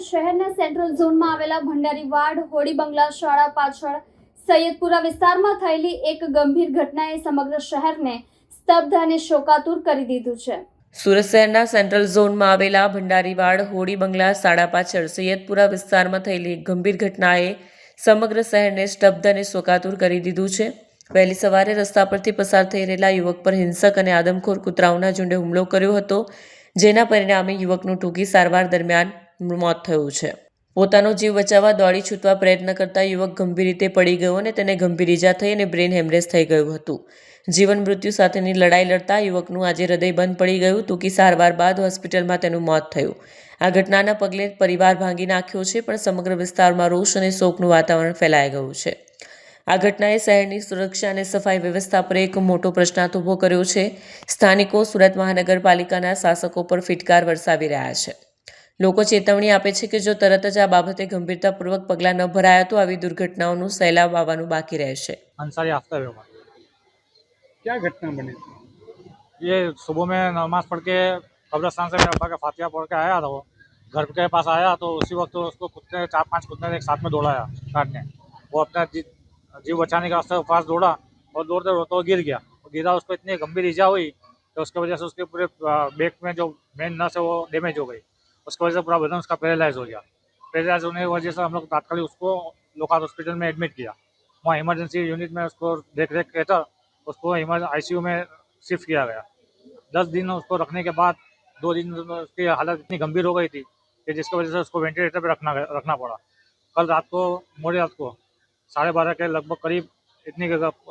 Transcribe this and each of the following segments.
શહેરના સેન્ટ્રલ ઝોનમાં આવેલા ભંડારી વાડ હોડી બંગલા શાળા પાછળ સૈયદપુરા વિસ્તારમાં થયેલી એક ગંભીર ઘટનાએ સમગ્ર શહેરને સ્તબ્ધ અને શોકાતુર કરી દીધું છે. સુરત શહેરના સેન્ટ્રલ ઝોનમાં આવેલા ભંડારીવાડ હોડી બંગલા શાળા પાછળ સૈયદપુરા વિસ્તારમાં થયેલી એક ગંભીર ઘટનાએ સમગ્ર શહેરને સ્તબ્ધ અને શોકાતુર કરી દીધું છે. વહેલી સવારે રસ્તા પરથી પસાર થઈ રહેલા યુવક પર હિંસક અને આદમખોર કૂતરાઓના ઝુંડે હુમલો કર્યો હતો, જેના પરિણામે યુવકનું ટૂંકી સારવાર દરમિયાન મોત થયું છે. પોતાનો જીવ બચાવવા દોડી છૂટવા પ્રયત્ન કરતા યુવક ગંભીર રીતે પડી ગયો અને તેને ગંભીર ઈજા થઈ અને બ્રેન હેમરેજ થઈ ગયું હતું. જીવન મૃત્યુ સાથેની લડાઈ લડતા યુવકનું આજે હૃદય બંધ પડી ગયું. ટૂંકી સારવાર બાદ હોસ્પિટલમાં તેનું મોત થયું. આ ઘટનાના પગલે પરિવાર ભાંગી નાખ્યો છે, પણ સમગ્ર વિસ્તારમાં રોષ અને શોકનું વાતાવરણ ફેલાઈ ગયું છે. આ ઘટનાએ શહેરની સુરક્ષા અને સફાઈ વ્યવસ્થા પર એક મોટો પ્રશ્નાર્થ ઊભો કર્યો છે. સ્થાનિકો સુરત મહાનગરપાલિકાના શાસકો પર ફિટકાર વરસાવી રહ્યા છે. લોકો ચેતવણી આપે છે કે જો તરત જ આ બાબતે ગંભીરતાપૂર્વક પગલાં ન ભરાયા તો આવી દુર્ઘટનાઓનું સૈલાબ આવવાનું બાકી રહેશે. अंसारी आफ्ताब है हमारा। क्या घटना बनी थी? ये सुबह में नमाज पढ़ के कब्रिस्तान से मेरे अब्बा का फातिहा पढ़ के आया था। वो घर के पास आया तो उसी वक्त उसको कुत्ते 4-5 कुत्ते ने एक साथ में दौड़ाया काटने। वो अपना जीव बचाने के रास्ते पास दौड़ा और दौड़ते दौड़ते वो गिर गया। वो गिरा, उसको इतनी गंभीर ईजा हुई कि उसकी वजह से उसके पूरे बैक में जो मेन नस है वो डैमेज हो गई। उसकी वजह से पूरा बदन उसका पैरालाइज हो गया। पैरालाइज होने की वजह से हम लोग तात्कालिक उसको लोकाल हॉस्पिटल में एडमिट किया। वहाँ इमरजेंसी यूनिट में उसको देख रेख के तहत उसको ICU में शिफ्ट किया गया। 10 दिन उसको रखने के बाद 2 दिन उसकी हालत इतनी गंभीर हो गई थी कि जिसकी वजह से उसको वेंटिलेटर पर रखना पड़ा। कल रात को मोड़ी रात को 12:30 के लगभग करीब इतनी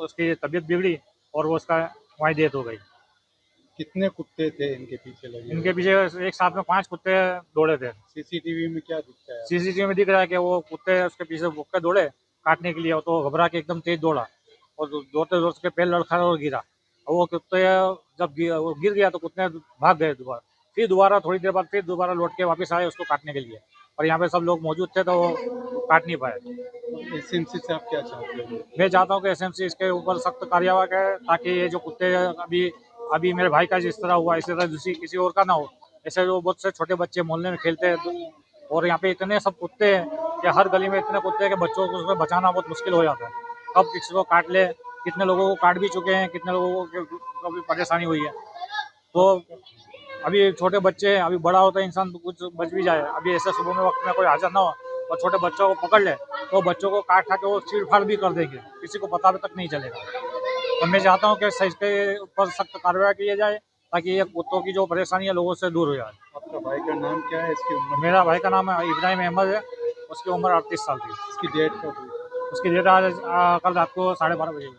उसकी तबीयत बिगड़ी और वो उसका वहीं डेथ हो गई। कितने कुत्ते थे इनके पीछे लगे? इनके पीछे एक साथ में 5 कुत्ते दौड़े थे। सीसीटीवी में क्या दिखता है? CCTV में दिख रहा है कि वो कुत्ते उसके पीछे भूख के दौड़े काटने के लिए, तो घबरा के एकदम तेज दौड़ा और दौड़ते दौड़ते उसके पैर लड़खड़ा और गिरा। और वो कुत्ते जब वो गिर गया तो कुत्ते भाग गए दोबारा। फिर दोबारा थोड़ी देर बाद फिर दोबारा लौट के वापस आए उसको काटने के लिए, और यहाँ पे सब लोग मौजूद थे तो वो काट नहीं पाए। एसएमसी से आप क्या चाहते हो? मैं चाहता हूँ कि SMC इसके ऊपर सख्त कार्यवाही करे, ताकि ये जो कुत्ते अभी मेरे भाई का जिस तरह हुआ इसी तरह दूसरी किसी और का ना हो। ऐसे जो बहुत से छोटे बच्चे मोहल्ले में खेलते हैं और यहाँ पे इतने सब कुत्ते हैं कि हर गली में इतने कुत्ते हैं कि बच्चों को उसमें बचाना बहुत मुश्किल हो जाता है। कब किसी को काट ले, कितने लोगों को काट भी चुके हैं, कितने लोगों को भी परेशानी हुई है। तो अभी छोटे बच्चे हैं, अभी बड़ा होता है इंसान तो कुछ बच भी जाए। अभी ऐसे सुबह में वक्त में कोई हाजिर ना हो और छोटे बच्चों को पकड़ ले तो बच्चों को काट खा के वो चीड़-फाड़ भी कर देंगे, किसी को पता तक नहीं चलेगा। तो मैं चाहता हूँ कि इसके ऊपर सख्त कार्रवाई की जाए, ताकि ये कुत्तों की जो परेशानी है लोगों से दूर हो जाए। आपका भाई का नाम क्या है? इसकी उम्र? मेरा भाई का नाम है इब्राहिम अहमद है, उसकी उम्र 38 साल थी। इसकी डेट कब हुई? उसकी डेट आज कल रात को 12:30 बजे हुई।